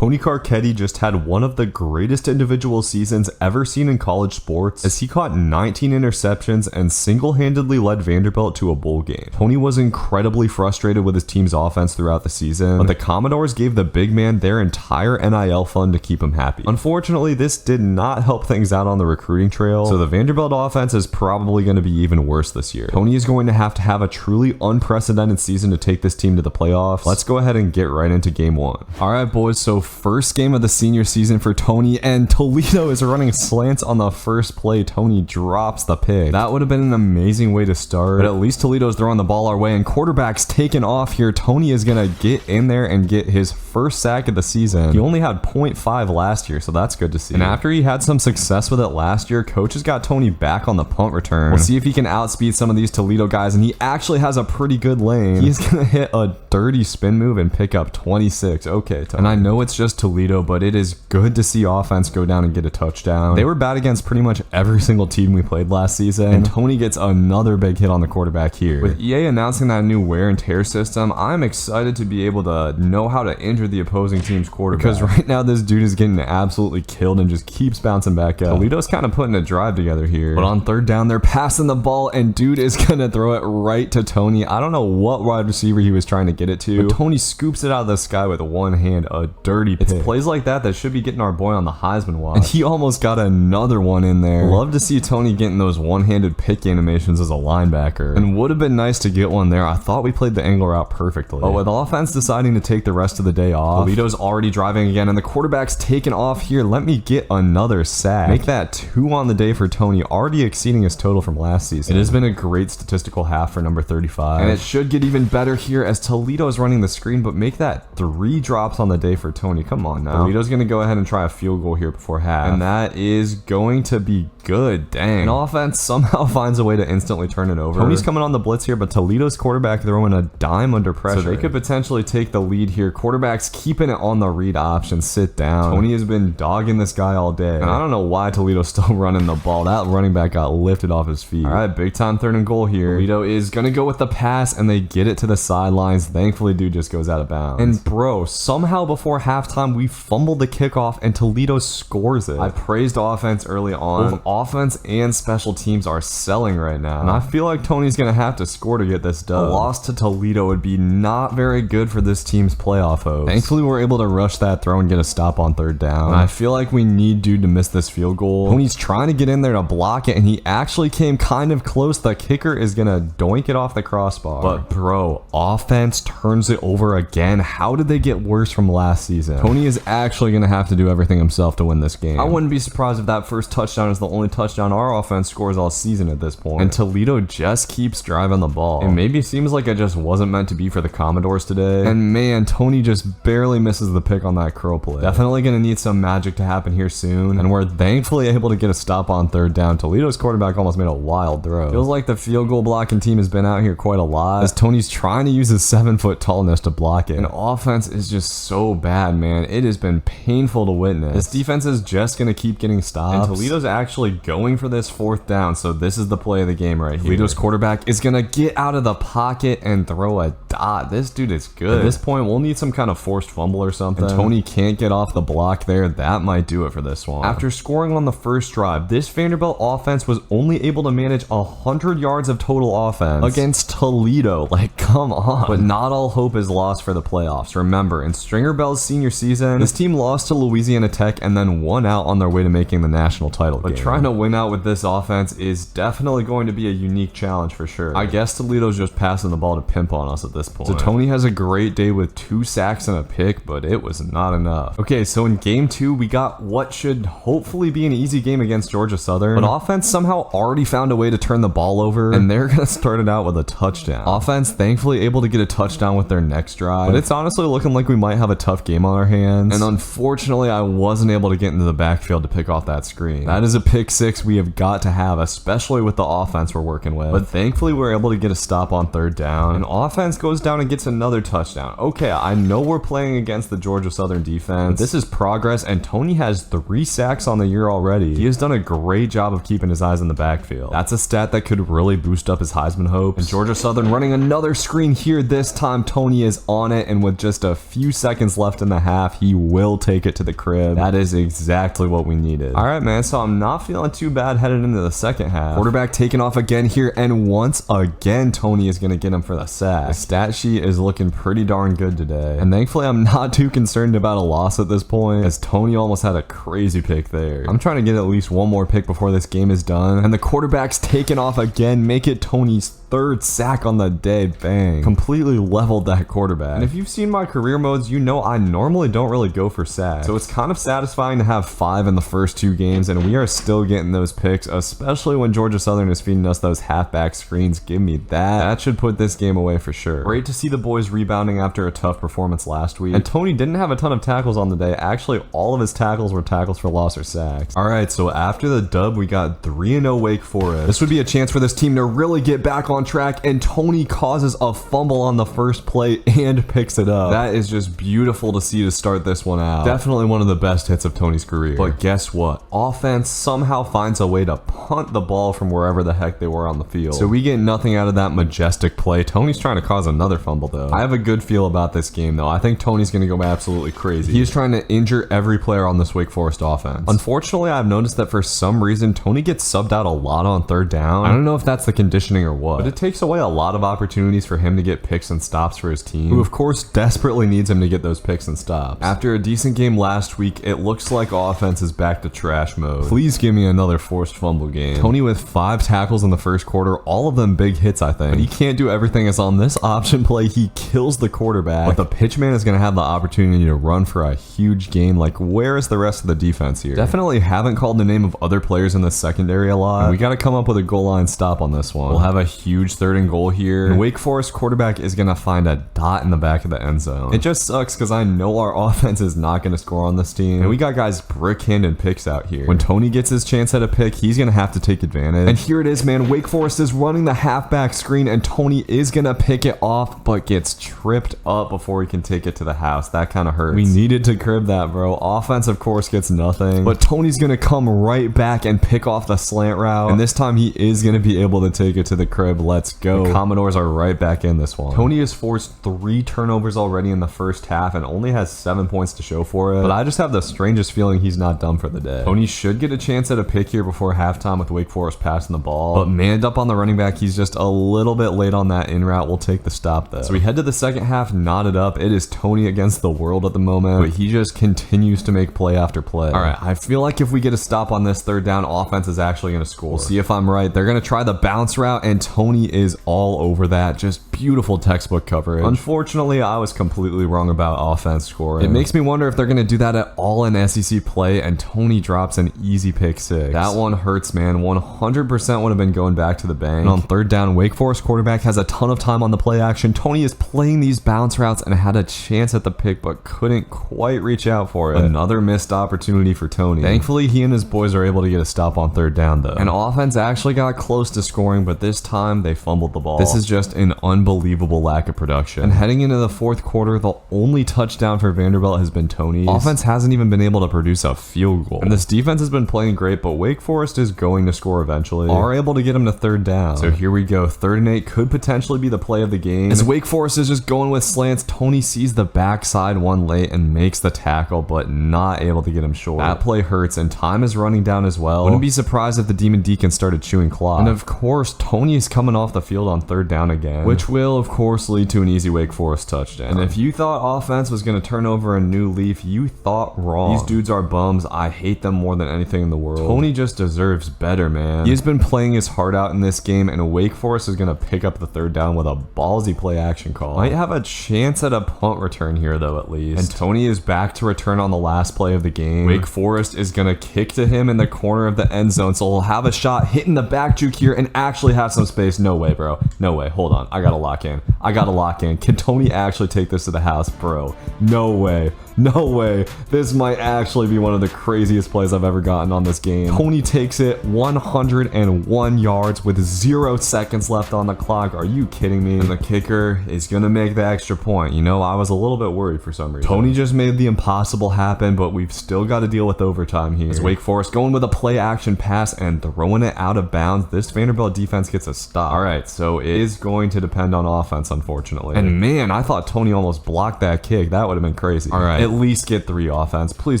Tony Carcetti just had one of the greatest individual seasons ever seen in college sports, as he caught 19 interceptions and single-handedly led Vanderbilt to a bowl game. Tony was incredibly frustrated with his team's offense throughout the season, but the Commodores gave the big man their entire NIL fund to keep him happy. Unfortunately, this did not help things out on the recruiting trail, so the Vanderbilt offense is probably going to be even worse this year. Tony is going to have a truly unprecedented season to take this team to the playoffs. Let's go ahead and get right into game one. Alright boys, so first game of the senior season for Tony, and Toledo is running slants on the first play. Tony drops the pick. That would have been an amazing way to start, but at least Toledo's throwing the ball our way, and quarterback's taking off here. Tony is going to get in there and get his first sack of the season. He only had 0.5 last year, so that's good to see. And after he had some success with it last year, coaches got Tony back on the punt return. We'll see if he can outspeed some of these Toledo guys, and he actually has a pretty good lane. He's going to hit a dirty spin move and pick up 26. Okay, Tony. And I know it's just Toledo, but it is good to see offense go down and get a touchdown. They were bad against pretty much every single team we played last season, and Tony gets another big hit on the quarterback here. With EA announcing that new wear and tear system, I'm excited to be able to know how to injure the opposing team's quarterback, because right now this dude is getting absolutely killed and just keeps bouncing back up. Toledo's kind of putting a drive together here, but on third down they're passing the ball, and dude is gonna throw it right to Tony. I don't know what wide receiver he was trying to get it to, but Tony scoops it out of the sky with one hand. A dirty pick. It's plays like that should be getting our boy on the Heisman watch, and he almost got another one in there. Love to see Tony getting those one-handed pick animations as a linebacker, and would have been nice to get one there. I thought we played the angle route perfectly, but with offense deciding to take the rest of the day off, Toledo's already driving again, and the quarterback's taking off here. Let me get another sack. Make that 2 on the day for Tony, already exceeding his total from last season. It has been a great statistical half for number 35, and it should get even better here as Toledo is running the screen, but make that 3 drops on the day for Tony. Come on now. Toledo's going to go ahead and try a field goal here before half, and that is going to be good. Dang. And offense somehow finds a way to instantly turn it over. Tony's coming on the blitz here, but Toledo's quarterback throwing a dime under pressure, so they could potentially take the lead here. Quarterback's keeping it on the read option. Sit down. Tony has been dogging this guy all day, and I don't know why Toledo's still running the ball. That running back got lifted off his feet. All right, big time third and goal here. Toledo is going to go with the pass, and they get it to the sidelines. Thankfully, dude just goes out of bounds. And bro, somehow before halftime, we fumbled the kickoff, and Toledo scores it. I praised offense early on. Both offense and special teams are selling right now, and I feel like Tony's going to have to score to get this done. A loss to Toledo would be not very good for this team's playoff hopes. Thankfully, we're able to rush that throw and get a stop on third down, and I feel like we need dude to miss this field goal. Tony's trying to get in there to block it, and he actually came kind of close. The kicker is going to doink it off the crossbar, but bro, offense turns it over again. How did they get worse from last season? Tony is actually going to have to do everything himself to win this game. I wouldn't be surprised if that first touchdown is the only touchdown our offense scores all season at this point, and Toledo just keeps driving the ball. And maybe it seems like it just wasn't meant to be for the Commodores today, and man, Tony just barely misses the pick on that curl play. Definitely going to need some magic to happen here soon, and we're thankfully able to get a stop on third down. Toledo's quarterback almost made a wild throw. Feels like the field goal blocking team has been out here quite a lot, as Tony's trying to use his 7-foot tallness to block it, and offense is just so bad, man. It has been painful to witness. This defense is just going to keep getting stops, and Toledo's actually going for this fourth down, so this is the play of the game right here. Toledo's quarterback is going to get out of the pocket and throw a dot. This dude is good. At this point, we'll need some kind of forced fumble or something, and Tony can't get off the block there. That might do it for this one. After scoring on the first drive, this Vanderbilt offense was only able to manage 100 yards of total offense against Toledo. Like, come on. But not all hope is lost for the playoffs. Remember, in Stringer Bell's senior season, this team lost to Louisiana Tech and then won out on their way to making the national title game. But trying to win out with this offense is definitely going to be a unique challenge for sure. I guess Toledo's just passing the ball to pimp on us at this point. So Tony has a great day with 2 sacks and a pick, but it was not enough. Okay, so in game 2, we got what should hopefully be an easy game against Georgia Southern, but offense somehow already found a way to turn the ball over, and they're gonna start it out with a touchdown. Offense thankfully able to get a touchdown with their next drive, but it's honestly looking like we might have a tough game on our hands, and unfortunately I wasn't able to get into the backfield to pick off that screen. That is a pick 6 we have got to have, especially with the offense we're working with, but thankfully we're able to get a stop on third down, and offense goes down and gets another touchdown. Okay, I know we're playing against the Georgia Southern defense, but this is progress, and Tony has 3 sacks on the year already. He has done a great job of keeping his eyes in the backfield. That's a stat that could really boost up his Heisman hopes, and Georgia Southern running another screen here. This time Tony is on it, and with just a few seconds left in the half, he will take it to the crib. That is exactly what we needed. All right, man, so I'm not feeling too bad headed into the second half. Quarterback taking off again here, and once again Tony is going to get him for the sack. The stat sheet is looking pretty darn good today, and thankfully I'm not too concerned about a loss at this point, as Tony almost had a crazy pick there. I'm trying to get at least one more pick before this game is done, and the quarterback's taking off again, make it Tony's third sack on the day. Bang. Completely leveled that quarterback. And if you've seen my career modes, you know I normally don't really go for sacks. So it's kind of satisfying to have 5 in the first 2 games, and we are still getting those picks, especially when Georgia Southern is feeding us those halfback screens. Give me that. That should put this game away for sure. Great to see the boys rebounding after a tough performance last week. And Tony didn't have a ton of tackles on the day. Actually, all of his tackles were tackles for loss or sacks. Alright, so after the dub, we got 3-0 Wake Forest. This would be a chance for this team to really get back on track, and Tony causes a fumble on the first play and picks it up. That is just beautiful to see to start this one out. Definitely one of the best hits of Tony's career. But guess what? Offense somehow finds a way to punt the ball from wherever the heck they were on the field. So we get nothing out of that majestic play. Tony's trying to cause another fumble though. I have a good feel about this game though. I think Tony's going to go absolutely crazy. He's trying to injure every player on this Wake Forest offense. Unfortunately, I've noticed that for some reason, Tony gets subbed out a lot on third down. I don't know if that's the conditioning or what, but it takes away a lot of opportunities for him to get picks and stops for his team, who of course desperately needs him to get those picks and stops. After a decent game last week, it looks like offense is back to trash mode. Please give me another forced fumble game. Tony with 5 tackles in the first quarter, all of them big hits, I think. But he can't do everything, as on this option play, he kills the quarterback, but the pitchman is going to have the opportunity to run for a huge gain. Like, where is the rest of the defense here? Definitely haven't called the name of other players in the secondary a lot, and we got to come up with a goal line stop on this one. We'll have a huge 3rd and goal here, and Wake Forest quarterback is going to find a dot in the back of the end zone. It just sucks because I know our offense is not going to score on this team, and we got guys brick-handed picks out here. When Tony gets his chance at a pick, he's going to have to take advantage. And here it is, man. Wake Forest is running the halfback screen, and Tony is going to pick it off, but gets tripped up before he can take it to the house. That kind of hurts. We needed to crib that, bro. Offense, of course, gets nothing, but Tony's going to come right back and pick off the slant route, and this time he is going to be able to take it to the crib. Let's go. The Commodores are right back in this one. Tony has forced 3 turnovers already in the first half and only has 7 points to show for it, but I just have the strangest feeling he's not done for the day. Tony should get a chance at a pick here before halftime with Wake Forest passing the ball, but manned up on the running back, he's just a little bit late on that in route. We'll take the stop though. So we head to the second half, knotted up. It is Tony against the world at the moment, but he just continues to make play after play. All right, I feel like if we get a stop on this third down, offense is actually going to score. We'll see if I'm right. They're going to try the bounce route, and Tony is all over that. Just beautiful textbook coverage. Unfortunately, I was completely wrong about offense scoring. It makes me wonder if they're going to do that at all in SEC play, and Tony drops an easy pick 6. That one hurts, man. 100% would have been going back to the bank. And on third down, Wake Forest quarterback has a ton of time on the play action. Tony is playing these bounce routes and had a chance at the pick, but couldn't quite reach out for it. Another missed opportunity for Tony. Thankfully, he and his boys are able to get a stop on third down though. And offense actually got close to scoring, but this time they fumbled the ball. This is just an unbelievable lack of production. And heading into the fourth quarter, the only touchdown for Vanderbilt has been Tony's. Offense hasn't even been able to produce a field goal. And this defense has been playing great, but Wake Forest is going to score eventually. Are able to get him to third down. So here we go. 3rd and 8 could potentially be the play of the game. As Wake Forest is just going with slants, Tony sees the backside one late and makes the tackle, but not able to get him short. That play hurts, and time is running down as well. Wouldn't be surprised if the Demon Deacon started chewing clock. And of course, Tony is coming off the field on third down again, which will of course lead to an easy Wake Forest touchdown. And if you thought offense was going to turn over a new leaf, you thought wrong. These dudes are bums. I hate them more than anything in the world. Tony just deserves better, man. He has been playing his heart out in this game, and Wake Forest is going to pick up the third down with a ballsy play action call. Might have a chance at a punt return here though, at least. And Tony is back to return on the last play of the game. Wake Forest is going to kick to him in the corner of the end zone, so he'll have a shot hitting the back juke here and actually have some space. No way, bro. No way. Hold on. I gotta lock in. I gotta lock in. Can Tony actually take this to the house, bro? No way. No way. This might actually be one of the craziest plays I've ever gotten on this game. Tony takes it 101 yards with 0 seconds left on the clock. Are you kidding me? And the kicker is gonna make the extra point. You know, I was a little bit worried for some reason. Tony just made the impossible happen, but we've still got to deal with overtime here. As Wake Forest going with a play action pass and throwing it out of bounds. This Vanderbilt defense gets a stop. All right, so it is going to depend on offense, unfortunately. And man, I thought Tony almost blocked that kick. That would have been crazy. All right, at least get 3 offense. Please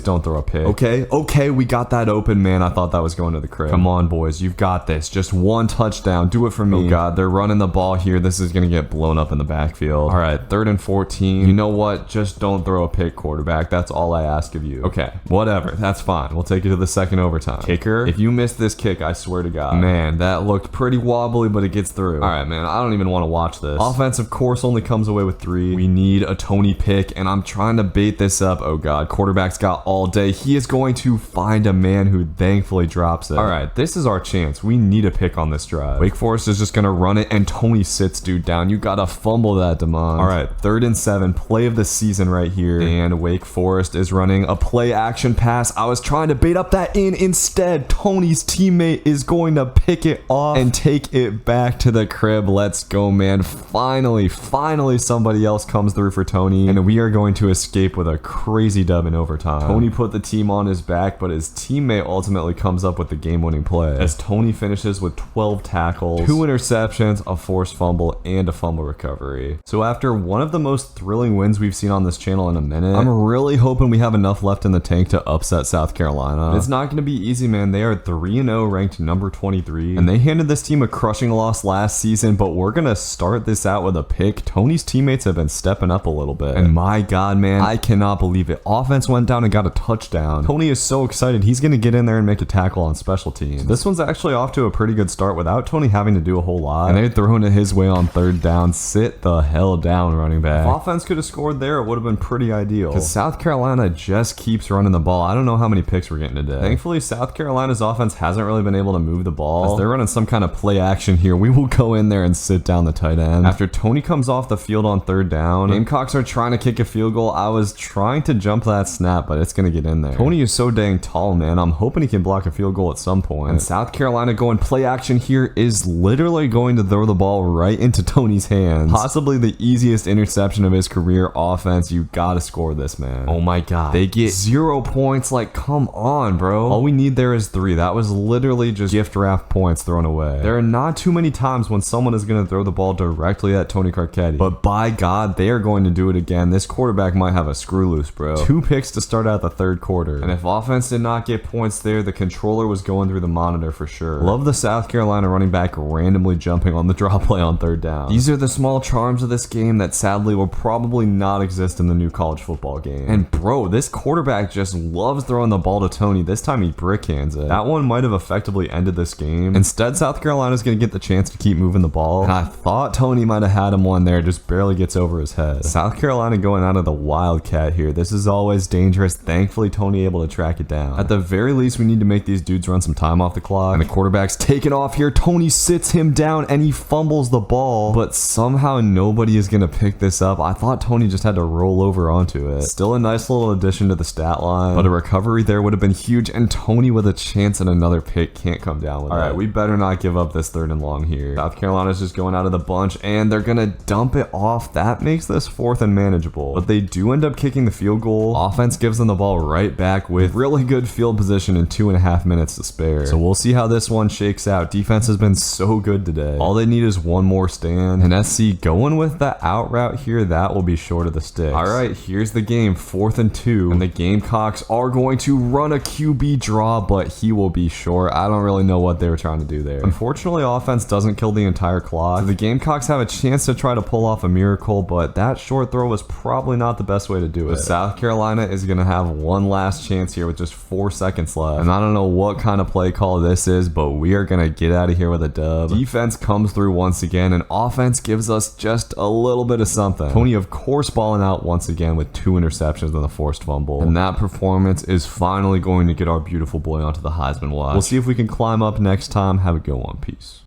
don't throw a pick. Okay, we got that open, man. I thought that was going to the crib. Come on, boys, you've got this. Just 1 touchdown. Do it for me. Oh God, they're running the ball here. This is gonna get blown up in the backfield. All right, 3rd and 14. You know what? Just don't throw a pick, quarterback. That's all I ask of you. Okay, whatever. That's fine. We'll take it to the 2nd overtime. Kicker, if you miss this kick, I swear to God. Man, that looked pretty wobbly, but it gets through. All right, man, I don't even want to watch this. Offense, of course, only comes away with 3. We need a Tony pick, and I'm trying to bait this up. Oh God, quarterback's got all day. He is going to find a man who thankfully drops it. All right, this is our chance. We need a pick on this drive. Wake Forest is just gonna run it, and Tony sits dude down. You gotta fumble that, Demond. All right, 3rd and 7, play of the season right here, and Wake Forest is running a play action pass. I was trying to bait up that in. Instead, Tony's teammate is going to pick it off and take it back to the crib. Let's go, man. Finally somebody else comes through for Tony, and we are going to escape with a crazy dub in overtime. Tony put the team on his back, but his teammate ultimately comes up with the game-winning play as Tony finishes with 12 tackles, 2 interceptions, a forced fumble, and a fumble recovery. So after one of the most thrilling wins we've seen on this channel in a minute, I'm really hoping we have enough left in the tank to upset South Carolina. It's not going to be easy, man. They are 3-0, ranked number 23, and they handed this team a crushing loss last season, but we're going to start this out with a pick. Tony's teammates have been stepping up a little bit, and my God, man, I cannot believe it. Offense went down and got a touchdown. Tony is so excited. He's going to get in there and make a tackle on special teams. This one's actually off to a pretty good start without Tony having to do a whole lot, and they're throwing it his way on 3rd down. Sit the hell down, running back. If offense could have scored there, it would have been pretty ideal, because South Carolina just keeps running the ball. I don't know how many picks we're getting today. Thankfully, South Carolina's offense hasn't really been able to move the ball. As they're running some kind of play action here, we will go in there and sit down the tight end. After Tony comes off the field on 3rd down, Gamecocks are trying to kick a field goal. I was trying to jump that snap, but it's going to get in there. Tony is so dang tall, man. I'm hoping he can block a field goal at some point. And South Carolina going play action here is literally going to throw the ball right into Tony's hands. Possibly the easiest interception of his career. Offense, you gotta score this, man. Oh my God. They get 0 points. Like, come on, bro. All we need there is 3. That was literally just gift wrap points thrown away. There are not too many times when someone is going to throw the ball directly at Tony Carcetti, but by God, they are going to do it again. This quarterback might have a screw loose, bro. 2 picks to start out the 3rd quarter, and if offense did not get points there, the controller was going through the monitor for sure. Love the South Carolina running back randomly jumping on the draw play on 3rd down. These are the small charms of this game that sadly will probably not exist in the new college football game. And bro, this quarterback just loves throwing the ball to Tony. This time he brickhands it. That one might have effectively ended this game. Instead, South Carolina's going to get the chance to keep moving the ball, and I thought Tony might have had him one there, just barely gets over his head. South Carolina going out of the Wildcat here. This is always dangerous. Thankfully, Tony able to track it down. At the very least, we need to make these dudes run some time off the clock, and the quarterback's taking off here. Tony sits him down, and he fumbles the ball, but somehow nobody is going to pick this up. I thought Tony just had to roll over onto it. Still a nice little addition to the stat line, but a recovery there would have been huge, and Tony with a chance at another pick can't come down with it. All right, we better not give up this 3rd and long here. South Carolina's just going out of the bunch, and they're going to dump it off. That makes this 4th and manageable, but they do end up kicking the field goal. Offense gives them the ball right back with really good field position and 2.5 minutes to spare. So we'll see how this one shakes out. Defense has been so good today. All they need is one more stand, and SC going with the out route here, that will be short of the sticks. All right, here's the game, 4th and 2, and the Gamecocks are going to run a QB draw, but he will be short. I don't really know what they were trying to do there. Unfortunately, offense doesn't kill the entire clock. So the Gamecocks have a chance to try to pull off a miracle, but that short throw was probably not the best way to do it. South Carolina is going to have one last chance here with just 4 seconds left, and I don't know what kind of play call this is, but we are going to get out of here with a dub. Defense comes through once again, and offense gives us just a little bit of something. Tony, of course, balling out once again with 2 interceptions and a forced fumble, and that performance is finally going to get our beautiful boy onto the Heisman watch. We'll see if we can climb up next time. Have a good one. Peace.